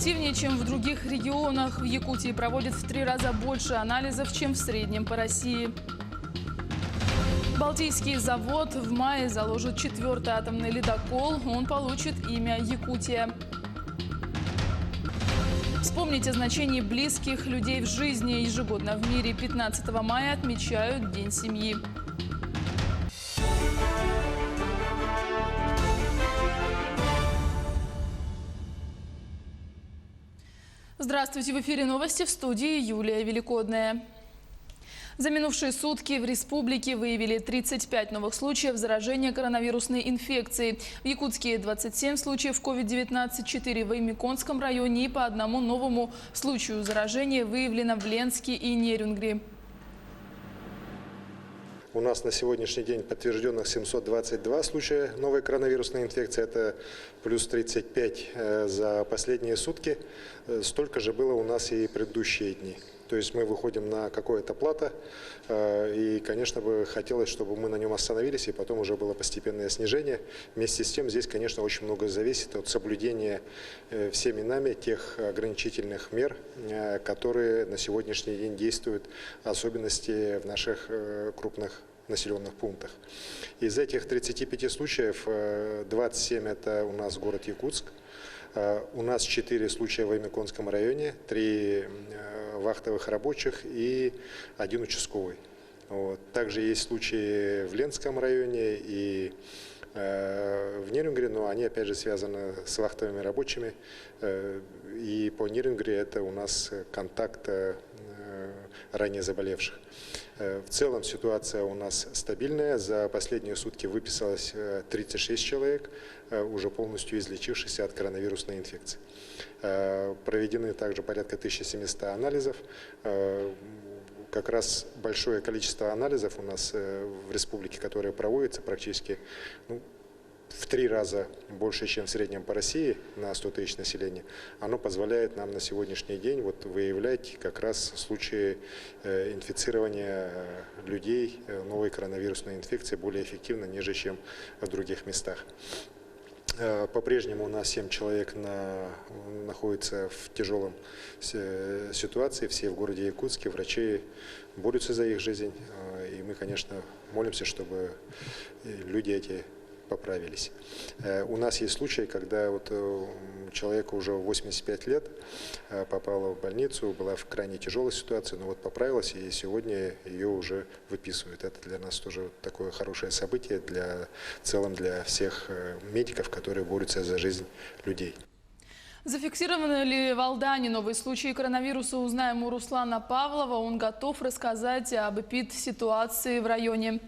Активнее, чем в других регионах. В Якутии проводят в 3 раза больше анализов, чем в среднем по России. Балтийский завод в мае заложит 4-й атомный ледокол. Он получит имя Якутия. Вспомните о значении близких людей в жизни. Ежегодно в мире 15 мая отмечают День семьи. Здравствуйте! В эфире новости, в студии Юлия Великодная. За минувшие сутки в республике выявили 35 новых случаев заражения коронавирусной инфекцией. В Якутске 27 случаев COVID-19, 4 в Аймиконском районе и по одному новому случаю заражения выявлено в Ленске и Нерюнгри. У нас на сегодняшний день подтвержденных 722 случая новой коронавирусной инфекции. Это плюс 35 за последние сутки. Столько же было у нас и предыдущие дни. То есть мы выходим на какое-то плато. И, конечно, бы хотелось, чтобы мы на нем остановились, и потом уже было постепенное снижение. Вместе с тем, здесь, конечно, очень многое зависит от соблюдения всеми нами тех ограничительных мер, которые на сегодняшний день действуют, особенности в наших крупных населенных пунктах. Из этих 35 случаев 27 это у нас город Якутск. У нас 4 случая в Аймиконском районе, 3 вахтовых рабочих и 1 участковый. Вот. Также есть случаи в Ленском районе и в Нерюнгри, но они опять же связаны с вахтовыми рабочими. И по Нерюнгри это у нас контакт ранее заболевших. В целом ситуация у нас стабильная. За последние сутки выписалось 36 человек, уже полностью излечившихся от коронавирусной инфекции. Проведены также порядка 1700 анализов. Как раз большое количество анализов у нас в республике, которые проводятся практически в 3 раза больше, чем в среднем по России на 100 тысяч населения, оно позволяет нам на сегодняшний день выявлять как раз случаи инфицирования людей новой коронавирусной инфекцией более эффективно, нежели чем в других местах. По-прежнему у нас 7 человек находятся в тяжелом ситуации, все в городе Якутске, врачи борются за их жизнь, и мы, конечно, молимся, чтобы люди эти поправились. У нас есть случаи, когда человеку уже 85 лет попала в больницу, была в крайне тяжелой ситуации, но поправилась, и сегодня ее уже выписывают. Это для нас тоже такое хорошее событие, в целом для всех медиков, которые борются за жизнь людей. Зафиксированы ли в Алдане новые случаи коронавируса, узнаем у Руслана Павлова. Он готов рассказать об эпид-ситуации в районе.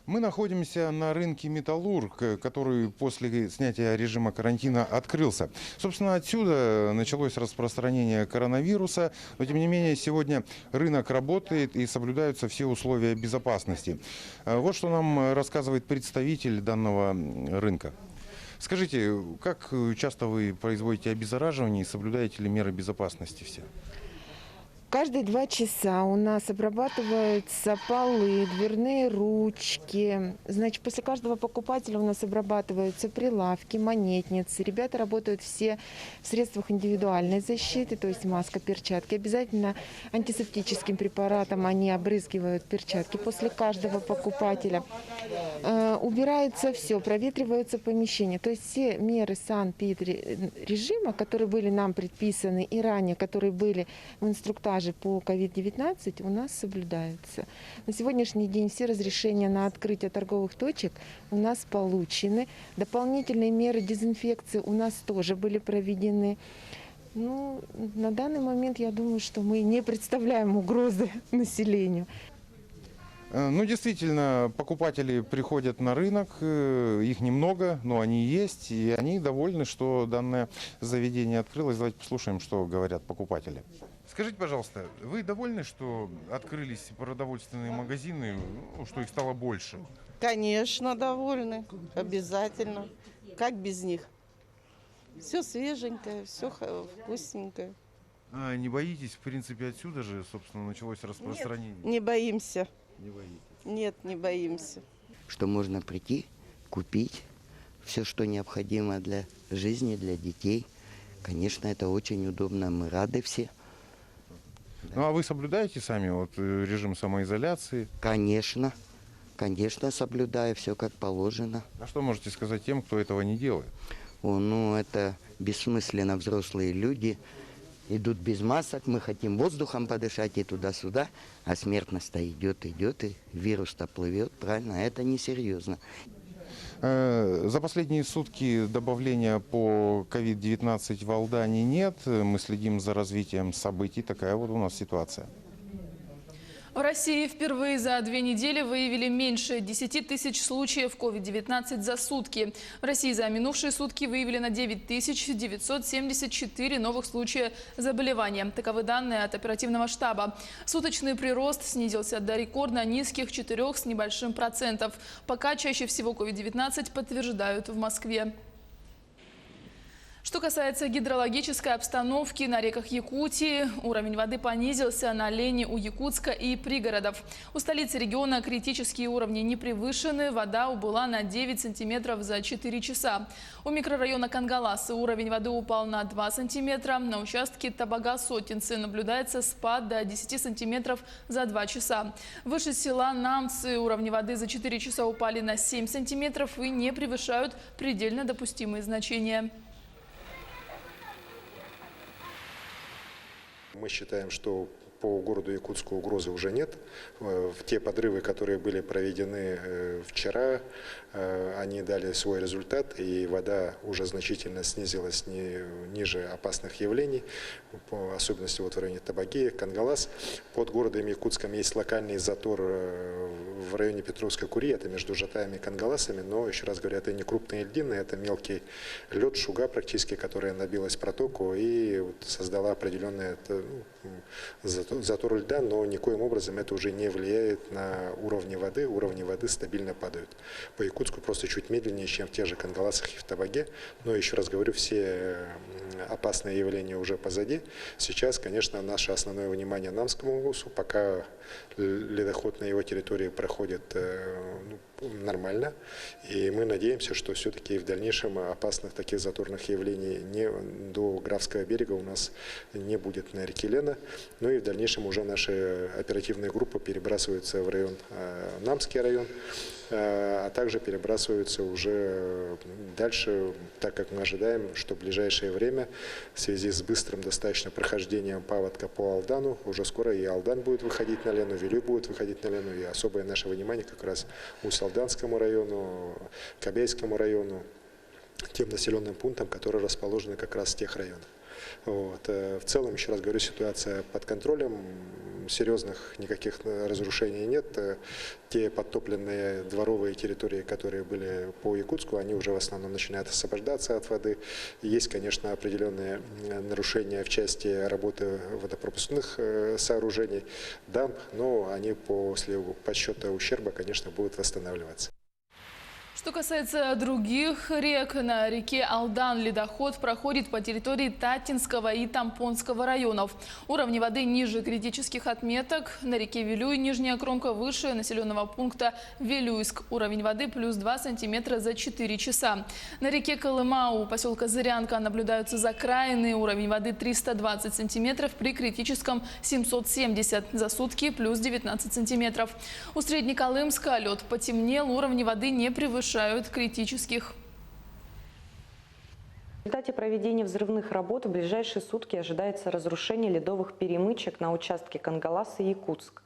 Мы находимся на рынке «Металлург», который после снятия режима карантина открылся. Собственно, отсюда началось распространение коронавируса. Но, тем не менее, сегодня рынок работает и соблюдаются все условия безопасности. Вот что нам рассказывает представитель данного рынка. Скажите, как часто вы производите обеззараживание и соблюдаете ли меры безопасности все? Каждые 2 часа у нас обрабатываются полы, дверные ручки. Значит, после каждого покупателя у нас обрабатываются прилавки, монетницы. Ребята работают все в средствах индивидуальной защиты, то есть маска, перчатки. Обязательно антисептическим препаратом они обрызгивают перчатки после каждого покупателя. Убирается все, проветриваются помещения. То есть все меры санэпид-режима, которые были нам предписаны и ранее, которые были в инструктаже по COVID-19, у нас соблюдаются. На сегодняшний день все разрешения на открытие торговых точек у нас получены. Дополнительные меры дезинфекции у нас тоже были проведены. На данный момент я думаю, что мы не представляем угрозы населению. Действительно, покупатели приходят на рынок, их немного, но они есть, и они довольны, что данное заведение открылось. Давайте послушаем, что говорят покупатели. Скажите, пожалуйста, вы довольны, что открылись продовольственные магазины, что их стало больше? Конечно, довольны. Обязательно. Как без них? Все свеженькое, все вкусненькое. А не боитесь, в принципе, отсюда же, собственно, началось распространение? Нет, не боимся. Не боитесь? Нет, не боимся. Что можно прийти, купить все, что необходимо для жизни, для детей, Конечно, это очень удобно, мы рады все. Ну а вы соблюдаете сами вот режим самоизоляции? Конечно, конечно, соблюдаю все как положено. А что можете сказать тем, кто этого не делает? Ну, это бессмысленно, взрослые люди идут без масок, мы хотим воздухом подышать и туда-сюда, а смертность-то идет, и вирус-то плывет, правильно, это несерьезно. За последние сутки добавления по COVID-19 в Алдане нет. Мы следим за развитием событий. Такая вот у нас ситуация. В России впервые за 2 недели выявили меньше 10 тысяч случаев COVID-19 за сутки. В России за минувшие сутки выявлено 9974 новых случая заболевания. Таковы данные от оперативного штаба. Суточный прирост снизился до рекордно низких 4 с небольшим %. Пока чаще всего COVID-19 подтверждают в Москве. Что касается гидрологической обстановки на реках Якутии, уровень воды понизился на Лени у Якутска и пригородов. У столицы региона критические уровни не превышены, вода убыла на 9 сантиметров за 4 часа. У микрорайона Кангаласы уровень воды упал на 2 сантиметра. На участке Табага-Сотинцы наблюдается спад до 10 сантиметров за 2 часа. Выше села Намцы уровни воды за 4 часа упали на 7 сантиметров и не превышают предельно допустимые значения. Мы считаем, что по городу Якутску угрозы уже нет. Те подрывы, которые были проведены вчера, они дали свой результат, и вода уже значительно снизилась ниже опасных явлений, по особенности вот в районе Табаги, Кангалас. Под городом Якутском есть локальный затор в районе Петровской Кури, это между Жатаями и Кангаласами, но, еще раз говорю, это не крупные льдины, это мелкий лед, шуга практически, которая набилась в протоку и вот создала определенный затор льда, но никоим образом это уже не влияет на уровни воды стабильно падают. По Якутску просто чуть медленнее, чем в тех же Кангаласах и в Табаге, но еще раз говорю, все опасные явления уже позади. Сейчас, конечно, наше основное внимание Намскому УСУ, пока ледоход на его территории проходит нормально, и мы надеемся, что все-таки в дальнейшем опасных таких заторных явлений до Графского берега у нас не будет на реке Лена, ну и в дальнейшем уже наши оперативные группы перебрасываются в район, Намский район, а также перебрасываются уже дальше, так как мы ожидаем, что в ближайшее время в связи с быстрым достаточно прохождением паводка по Алдану, уже скоро и Алдан будет выходить на Лену, Вилюй будет выходить на Лену, и особое наше внимание как раз Усть-Алданскому району, Кобейскому району, тем населенным пунктам, которые расположены как раз в тех районах. Вот. В целом, еще раз говорю, ситуация под контролем, серьезных никаких разрушений нет. Те подтопленные дворовые территории, которые были по Якутску, они уже в основном начинают освобождаться от воды. Есть, конечно, определенные нарушения в части работы водопропускных сооружений, дамб, но они после подсчета ущерба, конечно, будут восстанавливаться. Что касается других рек, на реке Алдан ледоход проходит по территории Татинского и Тампонского районов. Уровни воды ниже критических отметок. На реке Вилюй нижняя кромка выше населенного пункта Вилюйск. Уровень воды плюс 2 сантиметра за 4 часа. На реке Колыма у поселка Зырянка наблюдаются закраины. Уровень воды 320 сантиметров при критическом 770 за сутки плюс 19 сантиметров. У Среднеколымска лед потемнел, уровни воды не превышают критических. В результате проведения взрывных работ в ближайшие сутки ожидается разрушение ледовых перемычек на участке Кангаласа и Якутск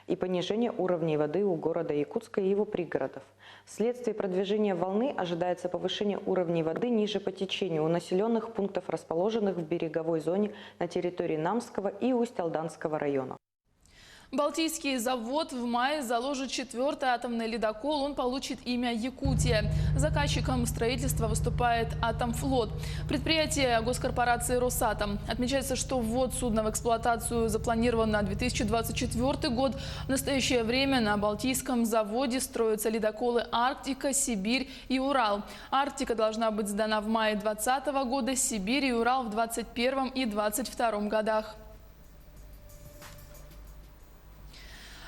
и понижение уровней воды у города Якутска и его пригородов. Вследствие продвижения волны ожидается повышение уровней воды ниже по течению у населенных пунктов, расположенных в береговой зоне на территории Намского и Усть-Алданского района. Балтийский завод в мае заложит 4-й атомный ледокол. Он получит имя «Якутия». Заказчиком строительства выступает «Атомфлот». Предприятие госкорпорации «Росатом». Отмечается, что ввод судна в эксплуатацию запланирован на 2024 год. В настоящее время на Балтийском заводе строятся ледоколы «Арктика», «Сибирь» и «Урал». «Арктика» должна быть сдана в мае 2020 года, «Сибирь» и «Урал» в 2021 и 2022 годах.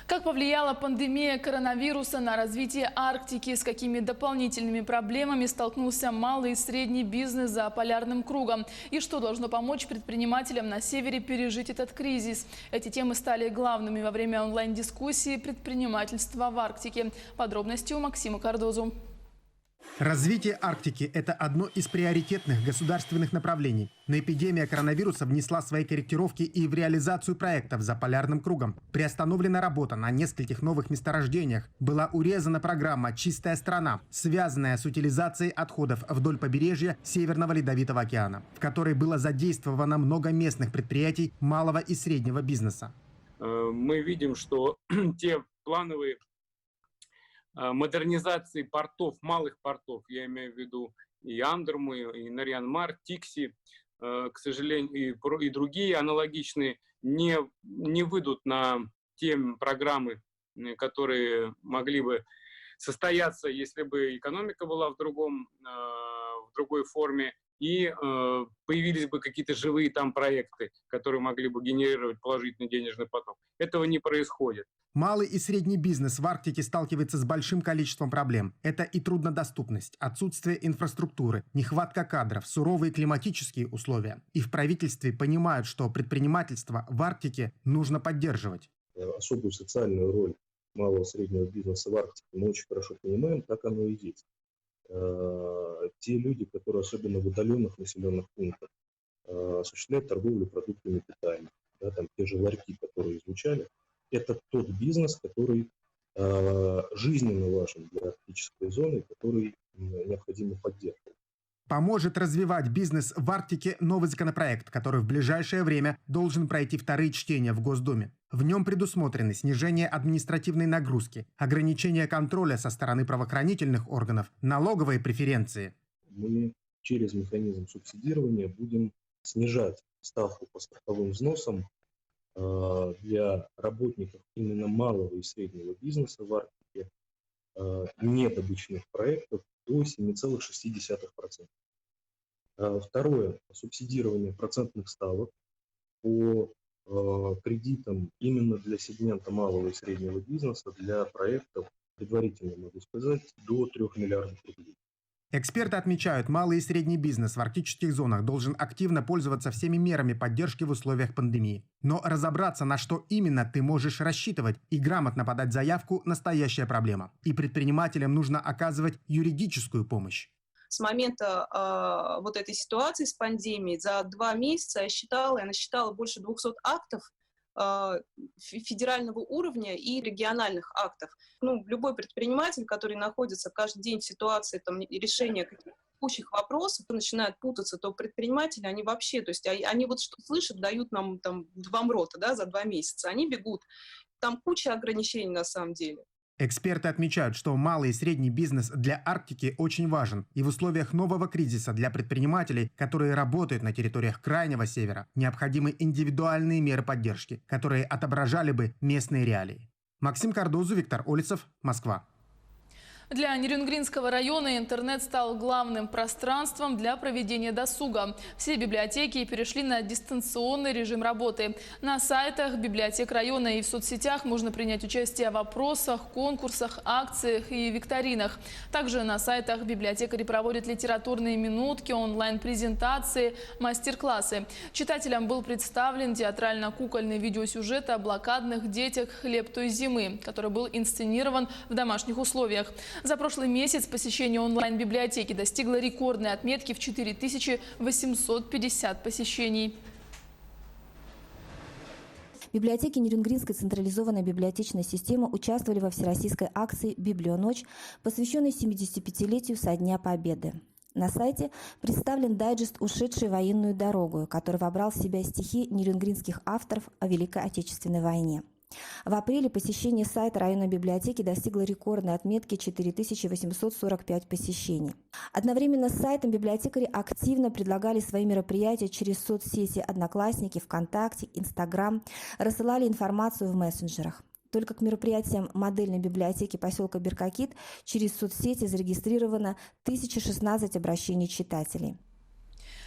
Как повлияла пандемия коронавируса на развитие Арктики? С какими дополнительными проблемами столкнулся малый и средний бизнес за полярным кругом? И что должно помочь предпринимателям на севере пережить этот кризис? Эти темы стали главными во время онлайн-дискуссии «Предпринимательство в Арктике». Подробности у Максима Кардозу. Развитие Арктики – это одно из приоритетных государственных направлений. Но эпидемия коронавируса внесла свои корректировки и в реализацию проектов за полярным кругом. Приостановлена работа на нескольких новых месторождениях. Была урезана программа «Чистая страна», связанная с утилизацией отходов вдоль побережья Северного Ледовитого океана, в которой было задействовано много местных предприятий малого и среднего бизнеса. Мы видим, что те плановые модернизации портов, малых портов, я имею в виду и Андерму, и Нарьян-Мар, Тикси, к сожалению, и другие аналогичные, не выйдут на те программы, которые могли бы состояться, если бы экономика была в другой форме, и появились бы какие-то живые там проекты, которые могли бы генерировать положительный денежный поток. Этого не происходит. Малый и средний бизнес в Арктике сталкивается с большим количеством проблем. Это и труднодоступность, отсутствие инфраструктуры, нехватка кадров, суровые климатические условия. И в правительстве понимают, что предпринимательство в Арктике нужно поддерживать. Особую социальную роль малого и среднего бизнеса в Арктике мы очень хорошо понимаем, так оно и есть. Те люди, которые особенно в удаленных населенных пунктах осуществляют торговлю продуктами питания, да, там те же ларьки, которые звучали, это тот бизнес, который жизненно важен для арктической зоны, который необходимо поддерживать. Поможет развивать бизнес в Арктике новый законопроект, который в ближайшее время должен пройти вторые чтения в Госдуме. В нем предусмотрены снижение административной нагрузки, ограничение контроля со стороны правоохранительных органов, налоговые преференции. Мы через механизм субсидирования будем снижать ставку по страховым взносам для работников именно малого и среднего бизнеса в Арктике, недобычных проектов до 7,6%. Второе, субсидирование процентных ставок по кредитам именно для сегмента малого и среднего бизнеса, для проектов, предварительно могу сказать, до 3 миллиардов рублей. Эксперты отмечают, малый и средний бизнес в арктических зонах должен активно пользоваться всеми мерами поддержки в условиях пандемии. Но разобраться, на что именно ты можешь рассчитывать и грамотно подать заявку – настоящая проблема. И предпринимателям нужно оказывать юридическую помощь. С момента вот этой ситуации с пандемией за 2 месяца я насчитала больше 200 актов федерального уровня и региональных актов. Любой предприниматель, который находится каждый день в ситуации решения каких-то текущих вопросов, начинают путаться, то предприниматели, они вообще, то есть они вот что слышат, дают нам там 2 МРОТа, да, за 2 месяца, они бегут. Там куча ограничений на самом деле. Эксперты отмечают, что малый и средний бизнес для Арктики очень важен. И в условиях нового кризиса для предпринимателей, которые работают на территориях Крайнего Севера, необходимы индивидуальные меры поддержки, которые отображали бы местные реалии. Максим Кардозу, Виктор Олицев, Москва. Для Нерюнгринского района интернет стал главным пространством для проведения досуга. Все библиотеки перешли на дистанционный режим работы. На сайтах библиотек района и в соцсетях можно принять участие в опросах, конкурсах, акциях и викторинах. Также на сайтах библиотекари проводят литературные минутки, онлайн-презентации, мастер-классы. Читателям был представлен театрально-кукольный видеосюжет о блокадных детях «Хлеб той зимы», который был инсценирован в домашних условиях. За прошлый месяц посещение онлайн-библиотеки достигло рекордной отметки в 4850 посещений. Библиотеки Нерюнгринской централизованной библиотечной системы участвовали во всероссийской акции «Библионочь», посвященной 75-летию со Дня Победы. На сайте представлен дайджест «Ушедший военную дорогу», который вобрал в себя стихи нерюнгринских авторов о Великой Отечественной войне. В апреле посещение сайта районной библиотеки достигло рекордной отметки 4845 посещений. Одновременно с сайтом библиотекари активно предлагали свои мероприятия через соцсети «Одноклассники», «ВКонтакте», «Инстаграм», рассылали информацию в мессенджерах. Только к мероприятиям модельной библиотеки поселка Беркакит через соцсети зарегистрировано 1016 обращений читателей.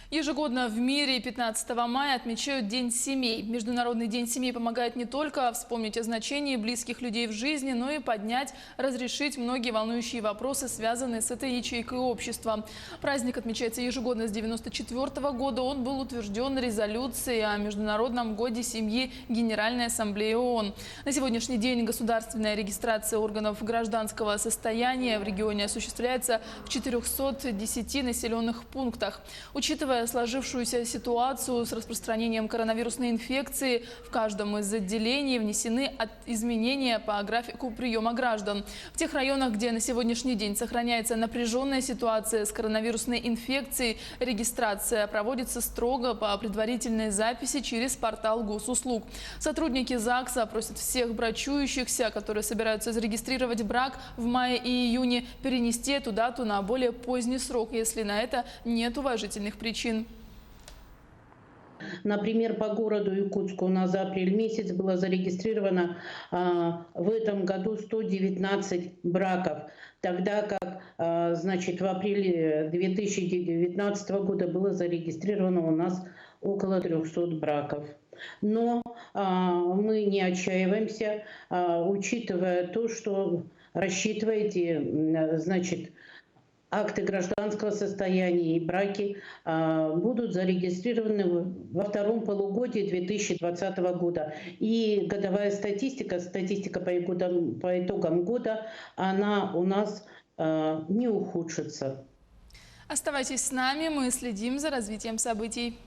Ежегодно в мире 15 мая отмечают День семей. Международный день семей помогает не только вспомнить о значении близких людей в жизни, но и поднять, разрешить многие волнующие вопросы, связанные с этой ячейкой общества. Праздник отмечается ежегодно с 1994 года. Он был утвержден резолюцией о Международном годе семьи Генеральной Ассамблеи ООН. На сегодняшний день государственная регистрация органов гражданского состояния в регионе осуществляется в 410 населенных пунктах. Учитывая сложившуюся ситуацию с распространением коронавирусной инфекции, в каждом из отделений внесены изменения по графику приема граждан. В тех районах, где на сегодняшний день сохраняется напряженная ситуация с коронавирусной инфекцией, регистрация проводится строго по предварительной записи через портал госуслуг. Сотрудники ЗАГСа просят всех брачующихся, которые собираются зарегистрировать брак в мае и июне, перенести эту дату на более поздний срок, если на это нет уважительных причин. Например, по городу Якутску у нас за апрель месяц было зарегистрировано в этом году 119 браков, тогда как, значит, в апреле 2019 года было зарегистрировано у нас около 300 браков. Но мы не отчаиваемся, учитывая то, что рассчитываете, значит, акты гражданского состояния и браки будут зарегистрированы во втором полугодии 2020 года. И годовая статистика по итогам года, она у нас не ухудшится. Оставайтесь с нами, мы следим за развитием событий.